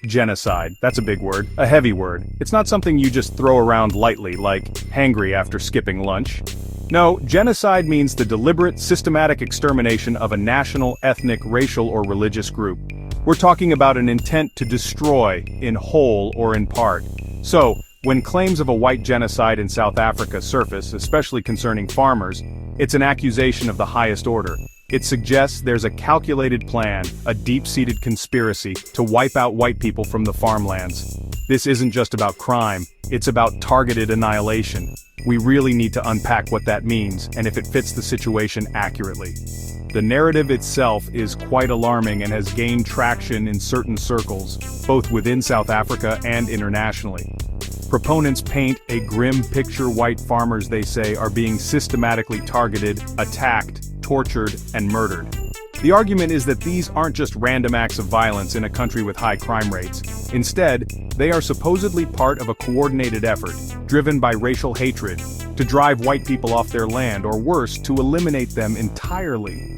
Genocide, that's a big word, a heavy word. It's not something you just throw around lightly, like hangry after skipping lunch. No, genocide means the deliberate, systematic extermination of a national, ethnic, racial, or religious group. We're talking about an intent to destroy, in whole or in part. So, when claims of a white genocide in South Africa surface, especially concerning farmers, it's an accusation of the highest order. It suggests there's a calculated plan, a deep-seated conspiracy, to wipe out white people from the farmlands. This isn't just about crime, it's about targeted annihilation. We really need to unpack what that means, and if it fits the situation accurately. The narrative itself is quite alarming and has gained traction in certain circles, both within South Africa and internationally. Proponents paint a grim picture. White farmers, they say, are being systematically targeted, attacked, tortured, and murdered. The argument is that these aren't just random acts of violence in a country with high crime rates. Instead, they are supposedly part of a coordinated effort, driven by racial hatred, to drive white people off their land, or worse, to eliminate them entirely.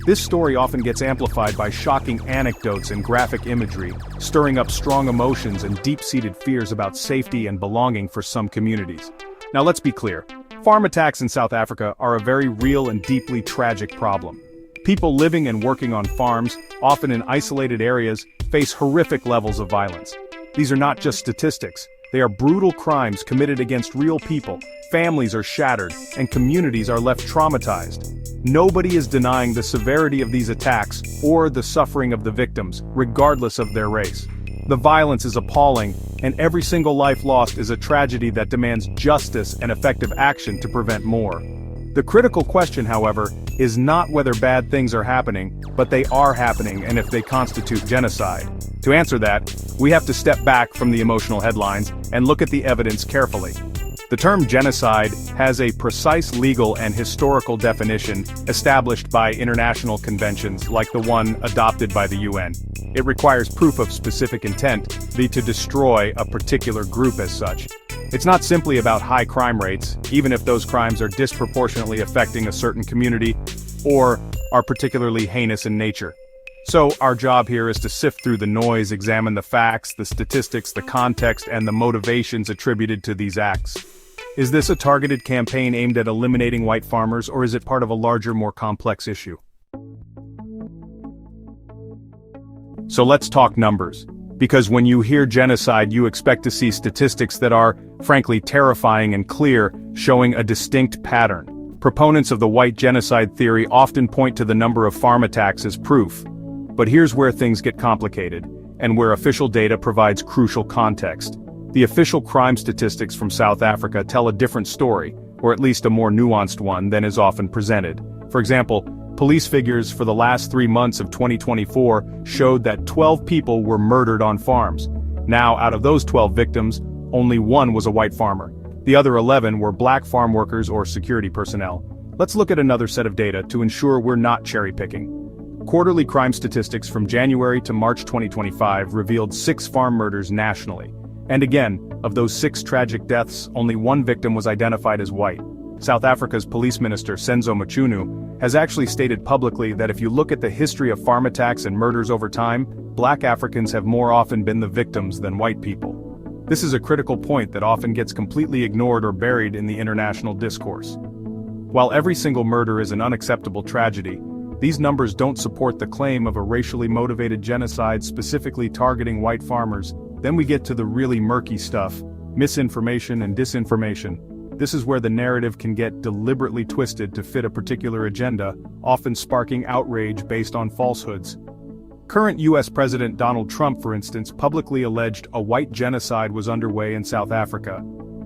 This story often gets amplified by shocking anecdotes and graphic imagery, stirring up strong emotions and deep-seated fears about safety and belonging for some communities. Now let's be clear. Farm attacks in South Africa are a very real and deeply tragic problem. People living and working on farms, often in isolated areas, face horrific levels of violence. These are not just statistics. They are brutal crimes committed against real people. Families are shattered, and communities are left traumatized. Nobody is denying the severity of these attacks or the suffering of the victims, regardless of their race. The violence is appalling, and every single life lost is a tragedy that demands justice and effective action to prevent more. The critical question, however, is not whether bad things are happening, but they are happening and if they constitute genocide. To answer that, we have to step back from the emotional headlines and look at the evidence carefully. The term genocide has a precise legal and historical definition established by international conventions like the one adopted by the UN. It requires proof of specific intent, to destroy a particular group as such. It's not simply about high crime rates, even if those crimes are disproportionately affecting a certain community or are particularly heinous in nature. So, our job here is to sift through the noise, examine the facts, the statistics, the context, and the motivations attributed to these acts. Is this a targeted campaign aimed at eliminating white farmers, or is it part of a larger, more complex issue? So let's talk numbers. Because when you hear genocide, you expect to see statistics that are, frankly, terrifying and clear, showing a distinct pattern. Proponents of the white genocide theory often point to the number of farm attacks as proof. But here's where things get complicated, and where official data provides crucial context. The official crime statistics from South Africa tell a different story, or at least a more nuanced one than is often presented. For example, police figures for the last 3 months of 2024 showed that 12 people were murdered on farms. Now, out of those 12 victims, only 1 was a white farmer. The other 11 were black farm workers or security personnel. Let's look at another set of data to ensure we're not cherry-picking. Quarterly crime statistics from January to March 2025 revealed 6 farm murders nationally. And again, of those 6 tragic deaths, only 1 victim was identified as white. South Africa's police minister, Senzo Mchunu, has actually stated publicly that if you look at the history of farm attacks and murders over time, black Africans have more often been the victims than white people. This is a critical point that often gets completely ignored or buried in the international discourse. While every single murder is an unacceptable tragedy, these numbers don't support the claim of a racially motivated genocide specifically targeting white farmers. Then we get to the really murky stuff: misinformation and disinformation. This is where the narrative can get deliberately twisted to fit a particular agenda, often sparking outrage based on falsehoods. Current US President Donald Trump, for instance, publicly alleged a white genocide was underway in South Africa.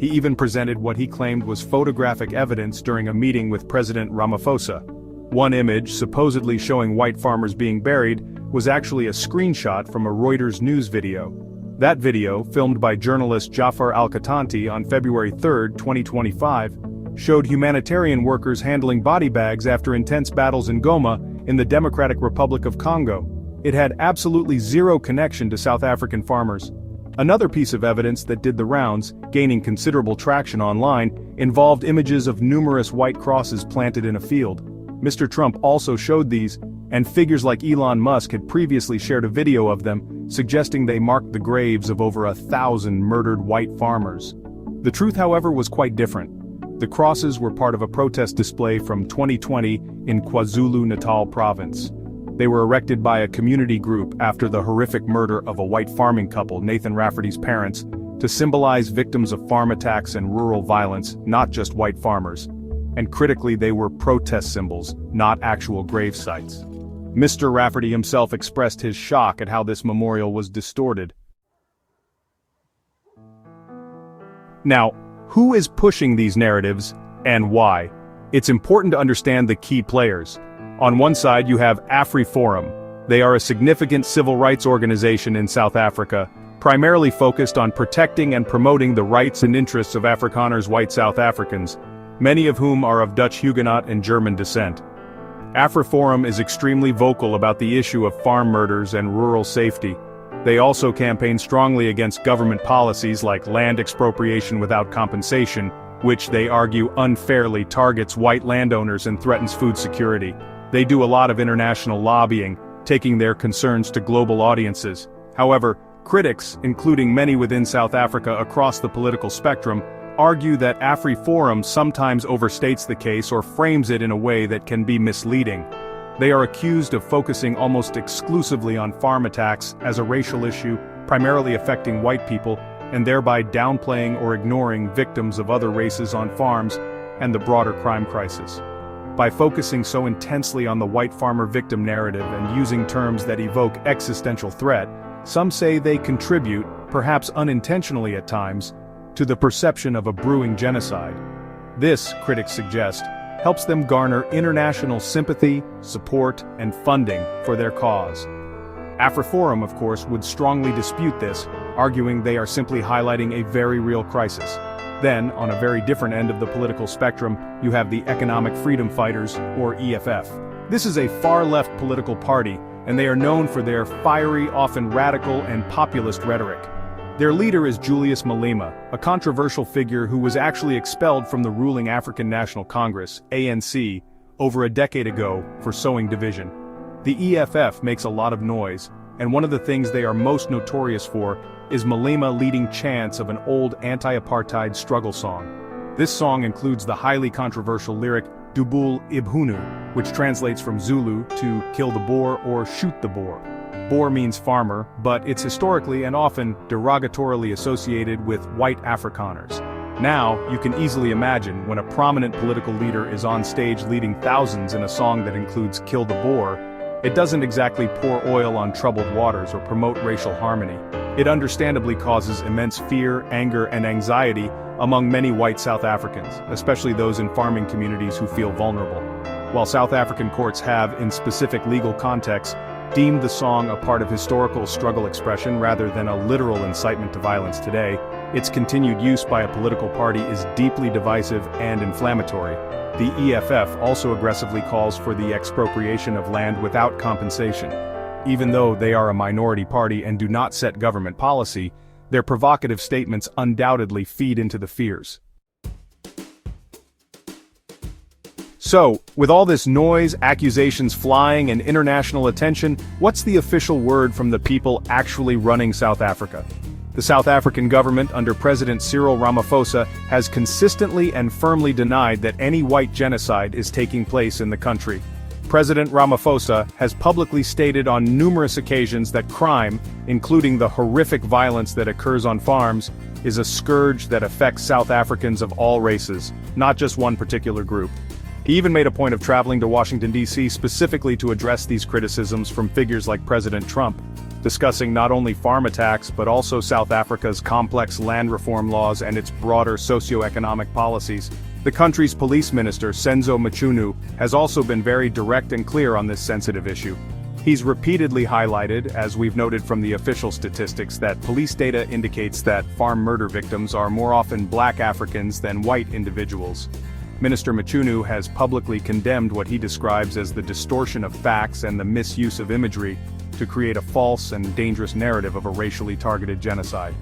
He even presented what he claimed was photographic evidence during a meeting with President Ramaphosa. One image, supposedly showing white farmers being buried, was actually a screenshot from a Reuters news video. That video, filmed by journalist Jafar Al-Katanti on February 3, 2025, showed humanitarian workers handling body bags after intense battles in Goma, in the Democratic Republic of Congo. It had absolutely zero connection to South African farmers. Another piece of evidence that did the rounds, gaining considerable traction online, involved images of numerous white crosses planted in a field. Mr. Trump also showed these, and figures like Elon Musk had previously shared a video of them, suggesting they marked the graves of over 1,000 murdered white farmers. The truth, however, was quite different. The crosses were part of a protest display from 2020 in KwaZulu-Natal province. They were erected by a community group after the horrific murder of a white farming couple, Nathan Rafferty's parents, to symbolize victims of farm attacks and rural violence, not just white farmers. And critically, they were protest symbols, not actual grave sites. Mr. Rafferty himself expressed his shock at how this memorial was distorted. Now, who is pushing these narratives, and why? It's important to understand the key players. On one side you have AfriForum. They are a significant civil rights organization in South Africa, primarily focused on protecting and promoting the rights and interests of Afrikaners, white South Africans, many of whom are of Dutch Huguenot and German descent. AfriForum is extremely vocal about the issue of farm murders and rural safety. They also campaign strongly against government policies like land expropriation without compensation, which they argue unfairly targets white landowners and threatens food security. They do a lot of international lobbying, taking their concerns to global audiences. However, critics, including many within South Africa across the political spectrum, argue that AfriForum sometimes overstates the case or frames it in a way that can be misleading. They are accused of focusing almost exclusively on farm attacks as a racial issue, primarily affecting white people, and thereby downplaying or ignoring victims of other races on farms and the broader crime crisis. By focusing so intensely on the white farmer victim narrative and using terms that evoke existential threat, some say they contribute, perhaps unintentionally at times, to the perception of a brewing genocide. This, critics suggest, helps them garner international sympathy, support, and funding for their cause. AfriForum, of course, would strongly dispute this, arguing they are simply highlighting a very real crisis. Then, on a very different end of the political spectrum, you have the Economic Freedom Fighters, or EFF. This is a far-left political party, and they are known for their fiery, often radical and populist rhetoric. Their leader is Julius Malema, a controversial figure who was actually expelled from the ruling African National Congress, ANC, over a decade ago for sowing division. The EFF makes a lot of noise, and one of the things they are most notorious for is Malema leading chants of an old anti-apartheid struggle song. This song includes the highly controversial lyric Dubul Ibhunu, which translates from Zulu to kill the Boer or shoot the Boer. Boer means farmer, but it's historically and often derogatorily associated with white Afrikaners. Now, you can easily imagine when a prominent political leader is on stage leading thousands in a song that includes kill the Boer, it doesn't exactly pour oil on troubled waters or promote racial harmony. It understandably causes immense fear, anger, and anxiety among many white South Africans, especially those in farming communities who feel vulnerable. While South African courts have, in specific legal contexts, deemed the song a part of historical struggle expression rather than a literal incitement to violence today, its continued use by a political party is deeply divisive and inflammatory. The EFF also aggressively calls for the expropriation of land without compensation. Even though they are a minority party and do not set government policy, their provocative statements undoubtedly feed into the fears. So, with all this noise, accusations flying, and international attention, what's the official word from the people actually running South Africa? The South African government under President Cyril Ramaphosa has consistently and firmly denied that any white genocide is taking place in the country. President Ramaphosa has publicly stated on numerous occasions that crime, including the horrific violence that occurs on farms, is a scourge that affects South Africans of all races, not just one particular group. He even made a point of traveling to Washington, D.C. specifically to address these criticisms from figures like President Trump, discussing not only farm attacks but also South Africa's complex land reform laws and its broader socio-economic policies. The country's police minister, Senzo Mchunu, has also been very direct and clear on this sensitive issue. He's repeatedly highlighted, as we've noted from the official statistics, that police data indicates that farm murder victims are more often black Africans than white individuals. Minister Mchunu has publicly condemned what he describes as the distortion of facts and the misuse of imagery to create a false and dangerous narrative of a racially targeted genocide.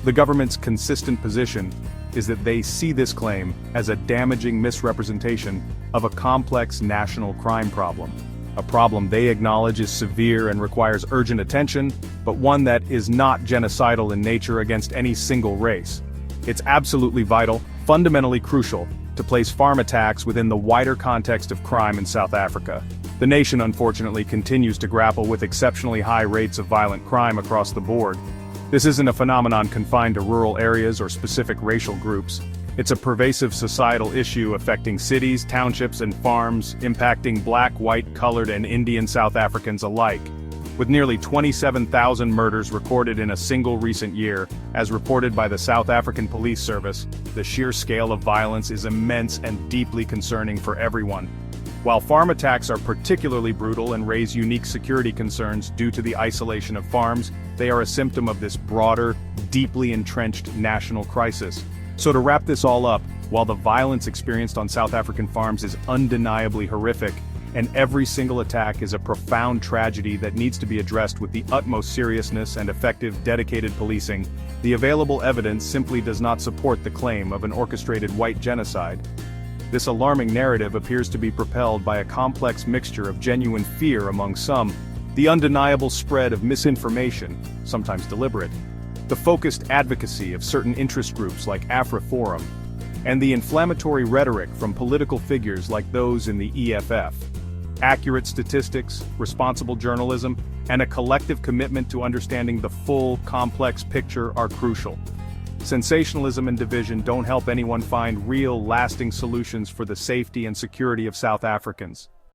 The government's consistent position is that they see this claim as a damaging misrepresentation of a complex national crime problem. a problem they acknowledge is severe and requires urgent attention, but one that is not genocidal in nature against any single race. It's absolutely vital, fundamentally crucial, to place farm attacks within the wider context of crime in South Africa. The nation unfortunately continues to grapple with exceptionally high rates of violent crime across the board. This isn't a phenomenon confined to rural areas or specific racial groups. It's a pervasive societal issue affecting cities, townships, and farms, impacting Black, white, colored, and Indian South Africans alike. With nearly 27,000 murders recorded in a single recent year, as reported by the South African Police Service, the sheer scale of violence is immense and deeply concerning for everyone. While farm attacks are particularly brutal and raise unique security concerns due to the isolation of farms, they are a symptom of this broader, deeply entrenched national crisis. So to wrap this all up, while the violence experienced on South African farms is undeniably horrific, and every single attack is a profound tragedy that needs to be addressed with the utmost seriousness and effective, dedicated policing, the available evidence simply does not support the claim of an orchestrated white genocide. This alarming narrative appears to be propelled by a complex mixture of genuine fear among some, the undeniable spread of misinformation, sometimes deliberate, the focused advocacy of certain interest groups like AfriForum, and the inflammatory rhetoric from political figures like those in the EFF. Accurate statistics, responsible journalism, and a collective commitment to understanding the full, complex picture are crucial. Sensationalism and division don't help anyone find real, lasting solutions for the safety and security of South Africans.